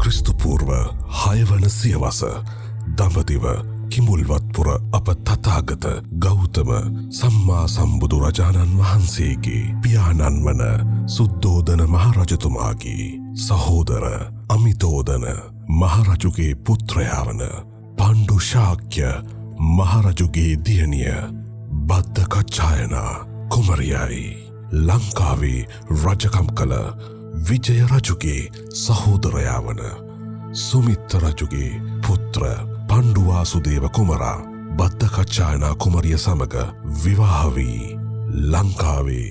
ක්‍රිස්තුපූර්ව 6 වන සියවස දඹදිව කිමුල්වත්පුර අප තථාගත ගෞතම සම්මා සම්බුදුරජාණන් වහන්සේගේ පියාණන් වන සුද්ධෝදන මහරජතුමාගේ සහෝදර අමිතෝදන මහරජුගේ පුත්‍රයා වන පණ්ඩු ශාක්‍ය මහරජුගේ දියණිය බද්දකච්ඡායනා කුමරියයි ලංකාවේ රජකම් කළ විජය රජුගේ සහෝදරයා වන සුමිත්ත රජුගේ පුත්‍ර පණ්ඩුවාසුදේව කුමරා බද්දකච්ඡායනා කුමරිය සමග විවාහ වී ලංකාවේ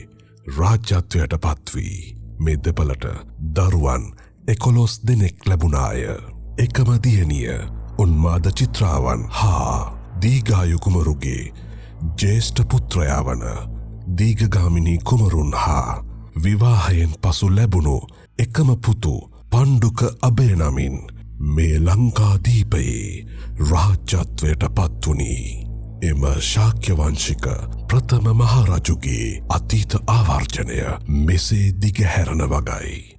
රාජ්‍යත්වයට පත්වී මේ දෙපළට දරුවන් 11 දෙනෙක් ලැබුණාය. එකම දියණිය උන්මාද චිත්‍රාවන් හා දීඝායු කුමරුගේ ජේෂ්ඨ පුත්‍රයා වන දීඝගාමිනී කුමරුන් හා විවාහයෙන් පසු ලැබුණු එකම පුතු පණ්ඩුක අබේ නමින් මේ ලංකාදීපයේ රාජ්‍යත්වයට පත්වුණි. එම ශාක්‍ය වංශික ප්‍රථම මහරජුගේ අතීත ආවර්ජනය මෙසේ දිගහැරන වගයි.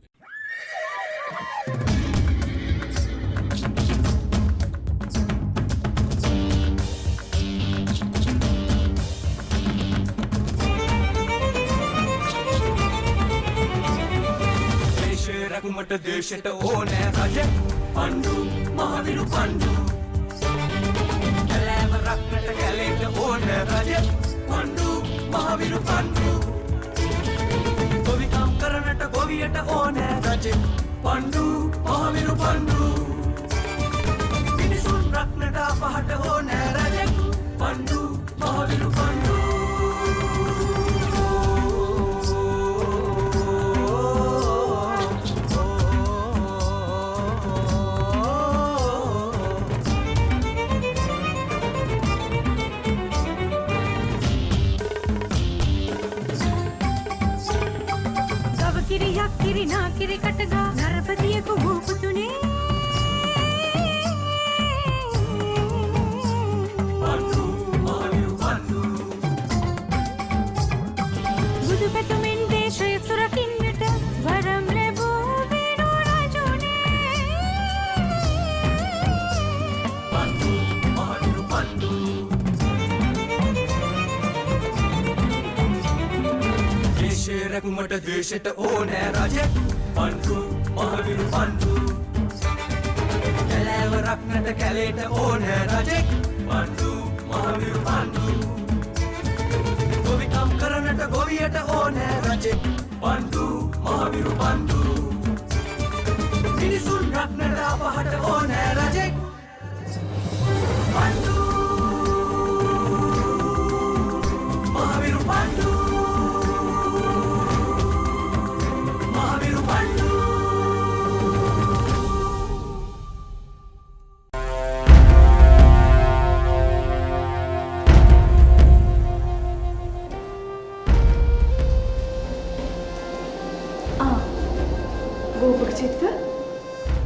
රැකුමට දේශයට ඕනෑ රජ පණ්ඩු මහවිරු පණ්ඩු කැලෑව රක්නට කැලේට ඕනෑ රජ පණ්ඩු මහවිරු පණ්ඩු ගොවිකම් කරනට ගොවියට ඕනෑ රජ පණ්ඩු මහවිරු පණ්ඩු මිනිසුන් රක්නට අපහට ඕනෑ රජ පණ්ඩු මහවිරු පණ්ඩු කිරිනා කිරි කටගා නරපතියකු භූපතුනේ පණ්ඩු මහවිරු පණ්ඩු බුදු පැතුමෙන් දේශය සුරකින්නට වරම් ලැබූ වෙනු රජුනේ පණ්ඩු මහවිරු පණ්ඩු දේශේ රැකුමට දේශයට ඕනෑ රජ පණ්ඩු මහවිරු පණ්ඩු කැලෑව රක්නට කැලේට ඕනෑ රජ පණ්ඩු මහවිරු පණ්ඩු ගොවිකම් කරනට ගොවියට ඕනෑ රජ පණ්ඩු මහවිරු පණ්ඩු මිනිසුන් රක්නට අපහට ඕනෑ රජ පණ්ඩු මහවිරු පණ්ඩු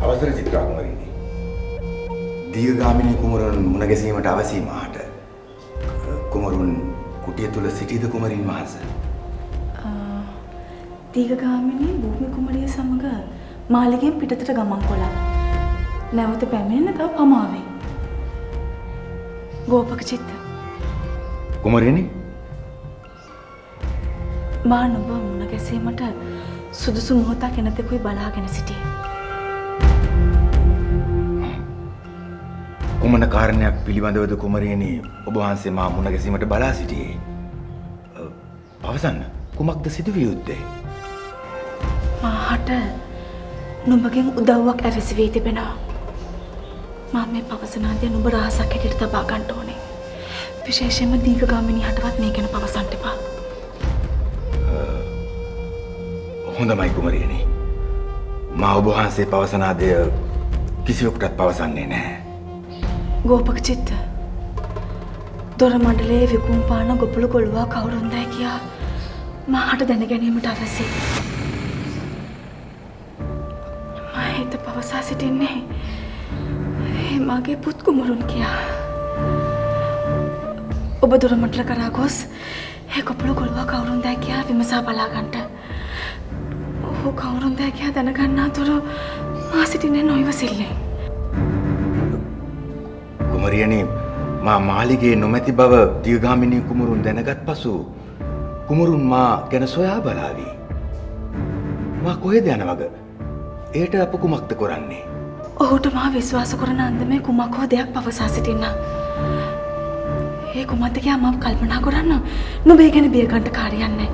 අවසර චිත්‍රා කුමරිනි. දීඝගාමිනී කුමරුන් මුණ ගැසීමට අවසි මාට. කුමරුන් කුටිය තුල සිටීද කුමරින් වහන්සේ? දීඝගාමිනී භූමි කුමරිය සමග මාළිගයෙන් පිටතට ගමන් කළා. නැවත පැමිණෙන තව පමාවෙන්. ගෝපක චිත්ත. කුමරිනි මා නුඹ මුණ ගැසීමට සුදුසු මොහොතක් එනතෙකුයි බලාගෙන සිටියේ. කුමන කාරණයක් පිළිබඳවද කුමරියනි ඔබ වහන්සේ මා මුණ ගැසීමට බලා සිටියේ? පවසන්න කුමක්ද සිදුවිය යුත්තේ? මාහට නුඹගෙන් උදව්වක් ඇවිස වී තිබෙනවා. මා මේ පවසන දේ නුඹ රහසක් හැටියට තබා ගන්න ඕනේ. විශේෂයෙන්ම දීඝගාමිනී හටවත් මේ ගැන පවසන්න එපා. හොඳමයි කුමරියනි. මා ඔබ වහන්සේ පවසන දේ කිසිවෙකුටත් පවසන්නේ නැහැ. ගෝපක චිත්ත. දොර මණ්ඩලයේ විකුම් පාන ගොපළු කොළුවා කවුරුන්දයි කියා මාහට දැන ගැනීමට අවශ්‍යයි. මා හිත පවසා සිටින්නේ මගේ පුත් කුමරුන් කියා. ඔබ දොර මණ්ඩල කරා ගොස් ඒ ගොපළු කොළුවා කවුරුන්දයි කියා විමසා බලා ගන්නට. ඔහු කවුරුන්දයි කියා දැනගන්නා තුරු මා සිටින්නේ නොයිවසිල්ලෙන්. කුමරියනි මා මාලිගේ නොමැති බව දියගාමිනී කුමරුන් දැනගත් පසු කුමරුන් මා ගැන සොයා බලාවි. මා කොහෙද යනවග? එයට අප කුමක්ද කරන්නේ? ඔහුට මා විශ්වාස කරන අන්දමේ කුමක් හෝ දෙයක් පවසා සිටින්න. ඒ කුමක්ද කියා මම කල්පනා කරන්න. නුඹ ඒ ගැන බිය ගන්න කාර්යයක් නැහැ.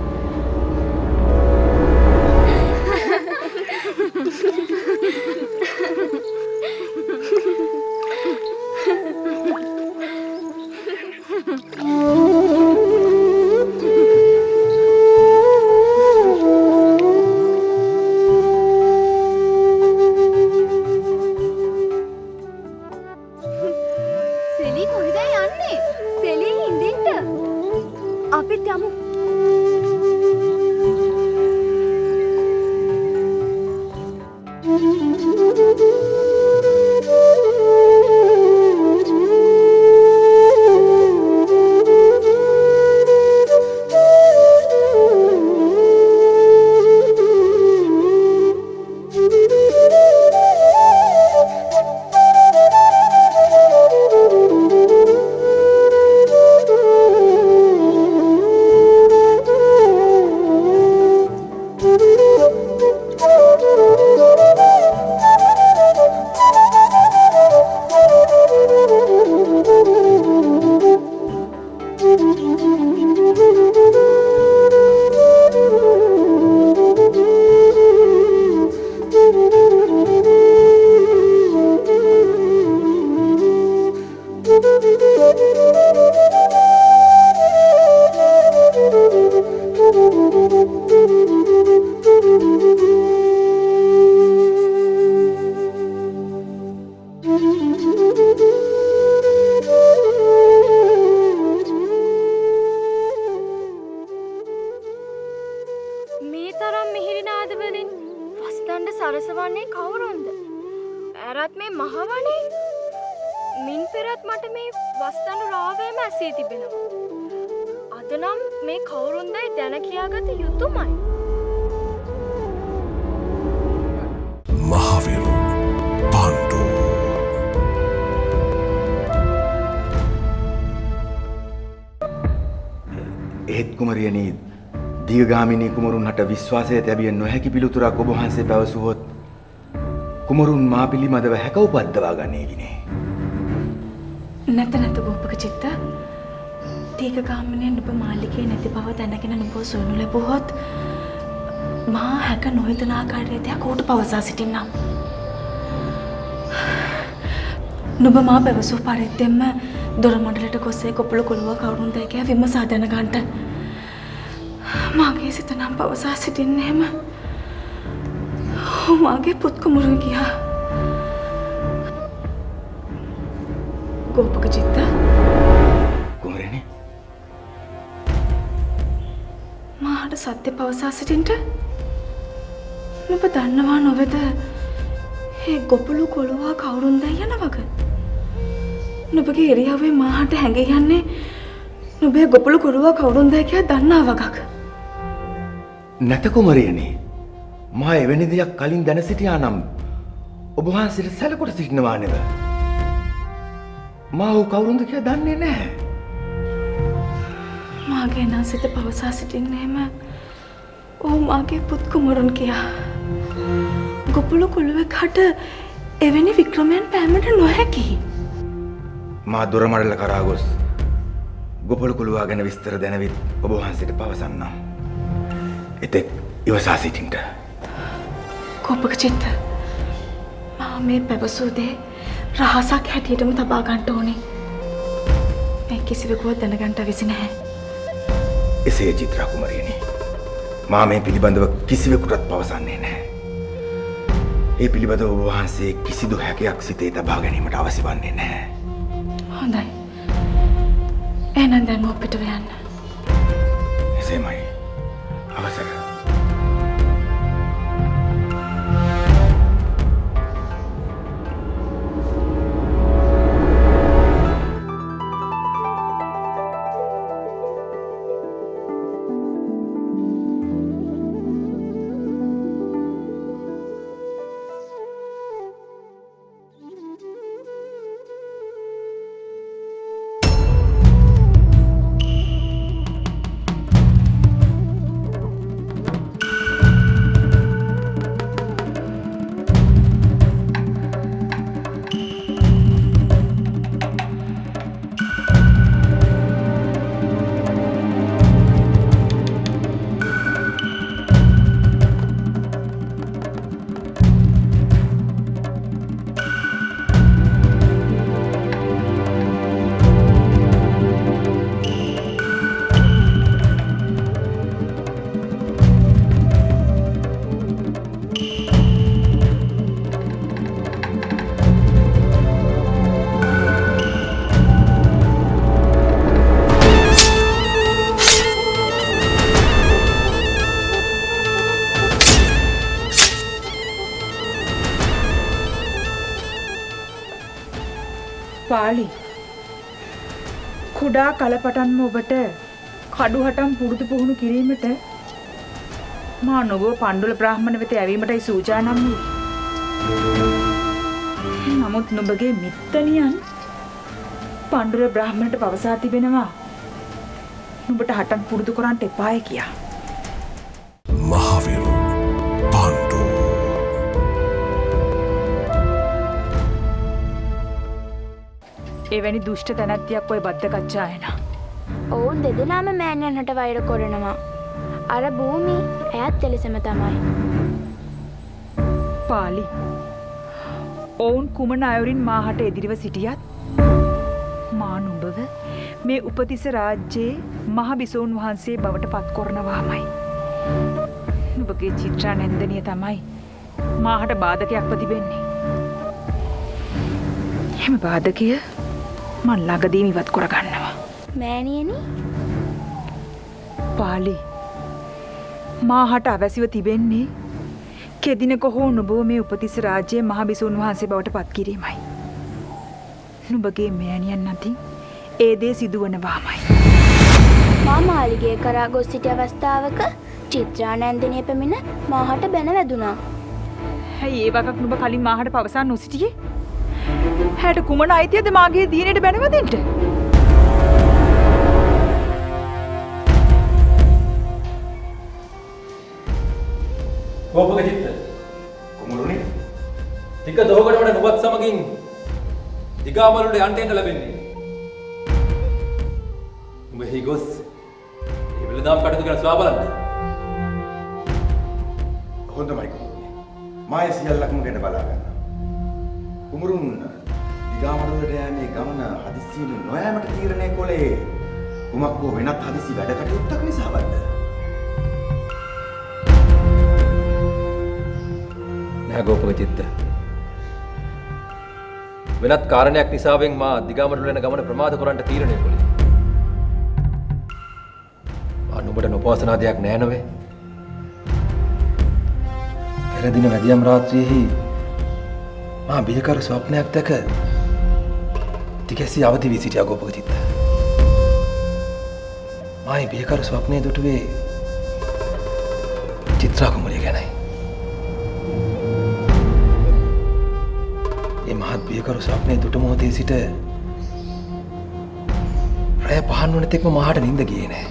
සෙලී කොහෙද යන්නේ? සෙලී හින්දින්ට. අපිත් යමු. මේ තරම් මිහිරි නාද වලින් වස්දණ්ඩ සරසවන්නේ කවුරුන්ද? ඇරත් මේ මහවනේ. මින් පෙරත් මට මේ වස්දණ්ඩ රාවයම ඇසී තිබෙනවා. අද නම් මේ කවුරුන්දයි දැන කියාගත යුතුමයි. මහවිරු පාණ්ඩු එහෙත් කුමරියනි දියගාමිනී කුමරුන් හට විශ්වාසය තැබිය නොහැකි පිළිතුරක් ඔබ වහන්සේ පැවසුවොත් කුමරුන් මා පිළිබඳව හැකවපද්දවා ගන්නේවිනේ. නැත නැත ගෝපක චිත්ත. දීඝගාමිනී නුඹ මාලිකේ නැති බව දැනගෙන නුඹ සොයනු ලැබුවොත් මා හැක නොහිතන ආකාරයට ඔහුට පවසා සිටින්නම්. නුඹ මා පැවසූ පරිද්දෙන්ම දොරමඩලට ගොස්සේ කොපුළු කොළුව කවුරුන්දයි කියා විමසා දැනගන්නට මාගේ සිත නම් පවසා සිටින්නේම ඔහු මාගේ පුත් කුමරුන් කියා. ගෝපක චිත්ත කුමරියනි මාට සත්‍ය පවසා සිටින්ට නුඹ දන්නවා නොවේද ඒ ගොපුළු කොළුවා කවුරුන්දයි යන වග? නුඹගේ එරියාවේ මාහට හැඟේ යන්නේ නුඹේ ගොපුළු කොළුවා කවුරුන්දයි කියලා දන්නා වගක්. නැත කුමරියනි මා එවැනි දෙයක් කලින් දැන සිටියා නම් ඔබ වහන්සේට සැලකොට සිටිනවා නේද? මා ඔහු කවුරුන්ද කියලා දන්නේ නැහැ. මාගේ නම් සිත පවසා සිටින්නේම ඔහු මාගේ පුත් කුමරුන් කියා. ගොපුළු කොළුවෙක් හට එවැනි වික්‍රමයන් පෑමට නොහැකි. මා දොරමඩල කරා ගොස් ගොපළු කොළුවා ගැන විස්තර දැනවිත් ඔබ වහන්සේට පවසන්නම්. එතෙක් ඉවසා සිටින්ට. ගෝපක චිත්ත මා මේ පැවසූ දේ රහසක් හැටියටම තබා ගන්න ඕනේ. මේ කිසිවෙකුවත් දැනගන්න අවශ්‍ය නැහැ. එසේ චිත්‍රා කුමරියනි මා මේ පිළිබඳව කිසිවෙකුටත් පවසන්නේ නැහැ. ඒ පිළිබඳව ඔබ වහන්සේ කිසිදු හැකයක් සිතේ තබා ගැනීමට අවශ්‍ය වන්නේ නැහැ. හොඳයි. එහෙනම් දැන් ඔපිට යන්න. එසේමයි. අවසර. පාලි කුඩා කලපටන්ම ඔබට කඩුහටම් පුරුදු පුහුණු කිරීමට මා නොගෝ පණ්ඩුල බ්‍රාහ්මණ වෙත ඇවීමටයි සූදානම් වූයේ. නමුත් නුඹගේ මිත්තණියන් පණ්ඩුල බ්‍රාහ්මණට පවසා තිබෙනවා නුඹට හටන් පුරුදු කරන්න එපාය කියා. මහවිරු පාණ්ඩු එවැනි දුෂ්ට තැනැත්තියක් ඔය බද්දකච්ඡායන. ඔවුන් දෙදෙනාම මෑණියන්ට වෛර කරනවා. අර භූමි ඇයත් එලෙසම තමයි. පාලි ඔවුන් කුමන අයුරින් මාහට එදිරිව සිටියත් මා නුඹව මේ උපතිස්ස රාජ්‍යයේ මහ බිසෝන් වහන්සේ බවට පත් කරනවාමයි. නුඹගේ චිත්‍රා නැන්දනිය තමයි මාහට බාධකයක්ව තිබෙන්නේ. එම බාධකය මන් ළඟදීම ඉවත් කරගන්නවා. මෑණියනි පාලි මාහට අවැසිව තිබෙන්නේ කෙදිනක හෝ නුඹව මේ උපතිස්ස රාජ්‍යයේ මහ බිසෝන් වහන්සේ බවට පත් කිරීමයි. නුඹගේ මෑණියන් අතින් ඒ දේ සිදුවනවාමයි. මා මාලිගය කරා ගොස් සිටි අවස්ථාවක චිත්‍රා නැන්දනිය පැමිණ මාහට බැන වැදුනා. ඇයි ඒ වගක් නුඹ කලින් මාහට පවසා නොසිටියේ? හැට කුමන අයිතියද මාගේ දීනේට බැනවදින්ට? ගෝපක චිත්ත කුමරුනි ටික දොහකට වඩා නුඹත් සමගින් දිගාමලුට යන්ටෙන්ට ලැබෙන්නේ. උඹ හි ගොස් මේ වෙලදාම් කටයුතු කරලා සොයා බලන්න. හොඳමයි කුමරුනි. මාය සියල්ලක්ම ගැන බලා ගන්න. කුමරුන් දිගාමඩුලට යන්නේ ගමන හදිසියෙන් නොයෑමට තීරණය කළේ කුමක් හෝ වෙනත් හදිසි වැඩ කටයුත්තක් නිසාවද? නෑ ගෝපක චිත්ත. වෙනත් කාරණයක් නිසාවෙන් මා දිගාමඩුල යන ගමන ප්‍රමාද කරන්න තීරණය කළේ. මා නුඹට නොපවසනා දෙයක් නෑ නොවේ. පෙර දින වැදියම් රාත්‍රියේහි මා බියකර ස්වප්නයක් දැක තිකැසි අවදි වී සිටියා ගෝපක චිත්ත. මායි බියකර ස්වප්නයේ දුටුවේ චිත්‍රා කුමරිය ගැනයි. ඒ මහත් බියකර ස්වප්නයේ දුටු මොහොතේ සිට රැය පහන් වන තෙක්ම මහට නිින්ද ගියේ නෑ.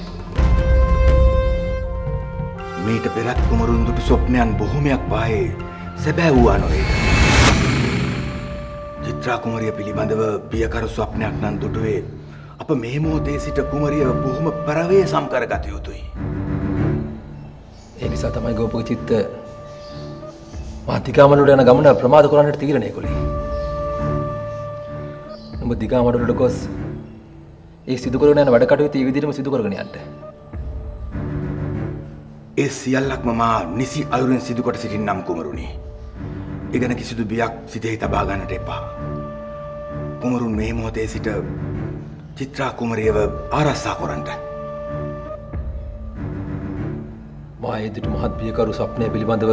මීට පෙරත් කුමරුන් දුටු ස්වප්නයන් බොහොමයක් වායේ සැබෑ වූවා නොවේද? චිත්‍රා කුමරිය පිළිබඳව බියකර ස්වප්නයක් නම් දුටුවේ අප මේ මොහොතේ සිට කුමරිය බොහොම පරවේසම් කරගත යුතුයි. ඒ නිසා තමයි ගෝපක චිත්ත මා දිගාමඩුලට යන ගමන ප්‍රමාද කරන්නට තීරණය කළේ. නුඹ දිගාමඩුලට ගොස් ඒ සිදු කරගෙන යන වැඩ කටයුතු ඒ විදිහටම සිදු කරගෙන යන්න. ඒ සියල්ලක්ම මා නිසි අයුරින් සිදු කොට සිටින්නම් කුමරුනි. ඒ ගැන කිසිදු බියක් සිතෙහි තබා ගන්නට එපා. කුමරුන් මේ මොහොතේ සිට චිත්‍රා කුමරියව ආරක්ෂා කරන්නට. මා ඒ දුටු මහත් බියකරු ස්වප්නය පිළිබඳව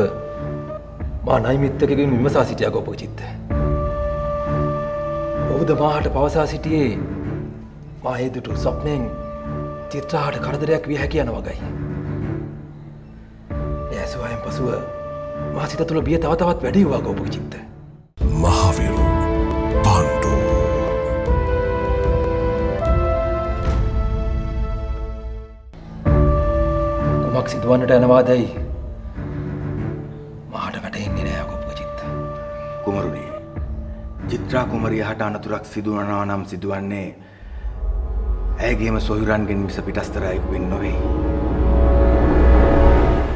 මා නයිමිත්තකගෙන් විමසා සිටියා ගෝපක චිත්ත. ඔහුද මාහට පවසා සිටියේ මා ඒ දුටු ස්වප්නයෙන් චිත්‍රාහට කරදරයක් විය හැකි යන වගයි. ඒ ඇසුවායෙන් පසුව මා සිත තුළ බිය තව තවත් වැඩි වුණා ගෝපක චිත්ත. මහවිරු පාණ්ඩු කුමක් සිදුවන්නට යනවාදයි මාහට වැටහෙන්නේ නෑ ගෝපක චිත්ත. කුමරුනි, චිත්‍රා කුමරිය හට අනතුරක් සිදුවනවා නම් සිදුවන්නේ ඇයගේම සොයුරන්ගෙන් මිස පිටස්තර අයෙකුගෙන් නොවේ.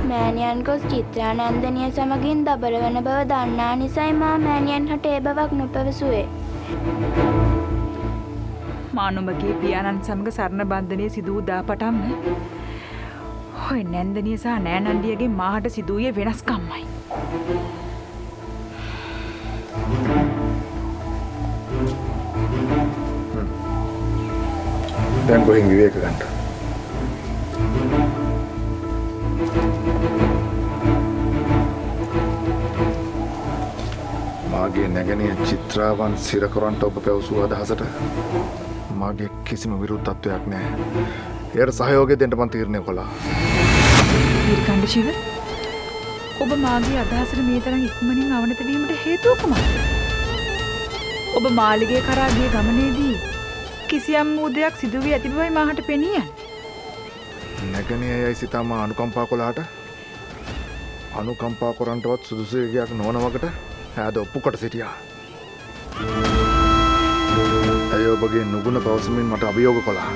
මෑණියන් ගොස් චිත්‍රා නන්දනිය සමගින් දබර වන බව දන්නා නිසයි මා මෑණියන් හට ඒ බවක් නොපැවසුවේ. මා නුඹගේ පියාණන් සමග සරණ බන්ධනයේ සිදු වූ දා පටන්ම ඔය නැන්දනිය සහ නෑනන්ඩියගේ මාහට සිදු වූයේ වෙනස්කම්මයි. දැන් ගොහින් විවේක ගන්න. මගේ නැගණිය චිත්‍රාවන් සිරකරන්ට ඔබ පැවසූ අදහසට මගේ කිසිම විරුද්ධත්වයක් නැහැ. එයට සහයෝගය දෙන්න මම තීරණය කළා. ඊර්කණ්ඩ ශිව ඔබ මාගේ අදහසට මේ තරම් ඉක්මනින් අවනත වීමට හේතුව කුමක්ද? ඔබ මාලිගය කරා ගිය ගමනේදී කිසියම් වූ දෙයක් සිදු වී ඇති බවයි මාහට පෙනී යන්නේ. නැගණිය යයි සිතා මා අනුකම්පා කළාට අනුකම්පා කරන්නටවත් සුදුසු එකක් නොවන වකට ඈද ඔප්පු කොට සිටියා. ඇය ඔබගේ නුගුණ පවසමින් මට අභියෝග කළා.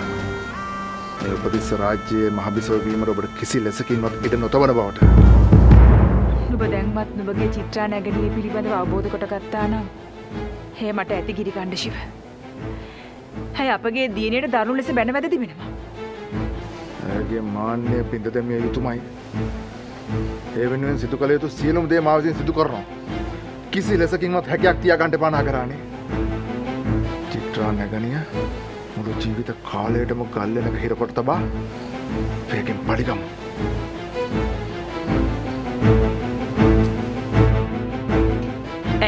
මේ උපතිස්ස රාජ්‍යයේ මහ බිසව වීමට ඔබට කිසි ලෙසකින්වත් ඉඩ නොතවන බවට. නුඹ දැන්වත් නුඹගේ චිත්‍රා නැගණිය පිළිබඳව අවබෝධ කොටගත්තා නම් හේ මට ඇති ගිරිකණ්ඩ ශිව. හැය අපගේ දියණියට දරුණු ලෙස බැන වැද තිබෙනවා. ඇයගේ මාන්නය පිඳ දැමිය යුතුමයි. ඒ වෙනුවෙන් සිදු කළ යුතු සියලුම දේ මා විසින් සිදු කරනවා. කිසි ලෙසකින්වත් හැකියාවක් තියාගන්න එපා නාගරාණී. චිත්‍රා නැගණිය මුළු ජීවිත කාලයටම ගල්ලෙනක හිර කොට තබා වේගෙන් පරිගමු.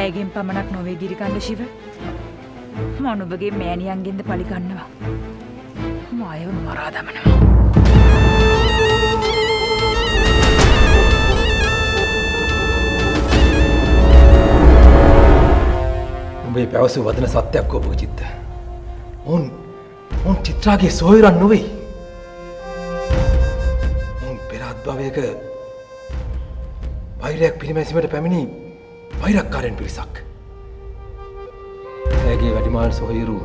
ඇයගෙන් පමණක් නොවේ ගිරිකණ්ඩ ශිව. මම ඔබගේ මෑණියන්ගෙන්ද පලි ගන්නවා. මම අයව මරා දමනවා. උඹේ පැවසූ වදන සත්‍යයක් ගෝපක චිත්ත. උන් චිත්‍රාගේ සොයුරන් නොවෙයි. උන් පෙර අත්භවයක වෛරයක් පිරිමැසීමට පැමිණි වෛරක්කාරයන් පිරිසක්. ඇයගේ වැඩිමාල් සොහොයුරු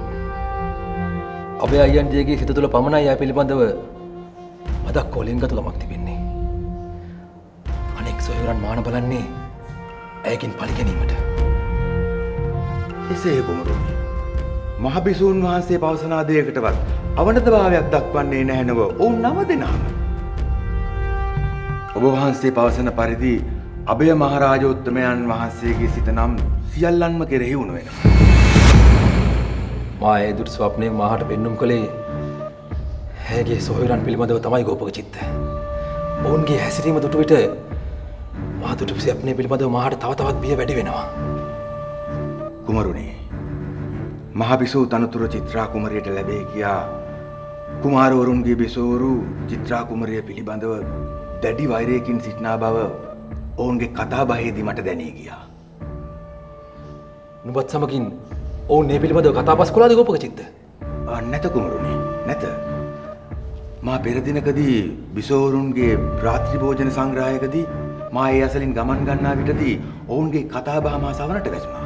අබේ අයියන්ගේ සිත තුළ පමණයි අය පිළිබඳව මදක් කොලින්ගත ළමක් තිබෙන්නේ. අනෙක් සොයුරන් මාන බලන්නේ ඇයකින් පලි ගැනීමට. එසේ කුමරුනි. මහ බිසෝන් වහන්සේ පවසන ආදයකටවත් අවනතභාවයක් දක්වන්නේ නැහැ නව ඔවුන් නම දෙනාම. ඔබ වහන්සේ පවසන පරිදි අභය මහරජෝත්තමයන් වහන්සේගේ සිත නම් සියල්ලන්ම කෙරෙහි වුණ වෙනවා. මා ඒ දුටු ස්වප්නය මාහට පෙන්නුම් කළේ ඇයගේ සොහොයුරන් පිළිබඳව තමයි ගෝපක චිත්ත. ඔවුන්ගේ හැසිරීම දුටු විට මා දුටු ස්වප්නය පිළිබඳව මාහට තව තවත් බිය වැඩි වෙනවා. කුමරුනි, මහ බිසෝ තනතුර චිත්‍රා කුමරියට ලැබේ කියා කුමාරවරුන්ගේ බිසෝවරු චිත්‍රා කුමරිය පිළිබඳව දැඩි වෛරයකින් සිටිනා බව ඔවුන්ගේ කතා බහේදී මට දැනී ගියා. නුඹත් සමගින් ඔවුන් මේ පිළිබඳව කතා බස් කළාද ගෝපක චිත්ත? නැත කුමරුනි, නැත. මා පෙර දිනකදී බිසෝවරුන්ගේ රාත්‍රී භෝජන සංග්‍රහයකදී මා ඒ අසලින් ගමන් ගන්නා විටදී ඔවුන්ගේ කතා බහ මා සවනට වැසුණා.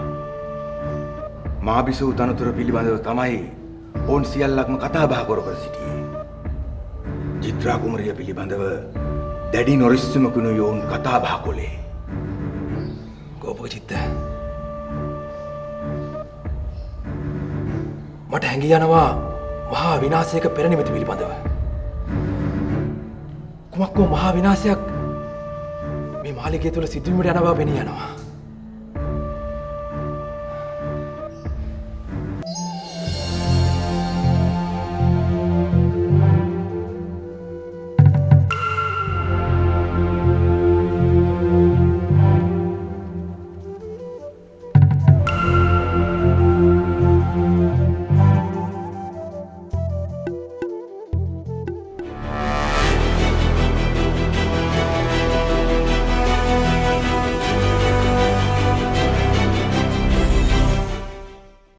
මා බිසෝ තනතුර පිළිබඳව තමයි ඔවුන් සියල්ලක්ම කතා බහ කර සිටියේ. චිත්‍රා කුමරිය පිළිබඳව දැඩි නොරිස්සුමකුණු ඔවුන් කතා බහ කළේ. ගෝපක චිත්ත, මට හැඟී යනවා මහා විනාශයක පෙර නිමිති පිළිබඳව. කුමක් වූ මහා විනාශයක් මේ මාලිගය තුළ සිදුවීමට යන බව පෙනී යනවා.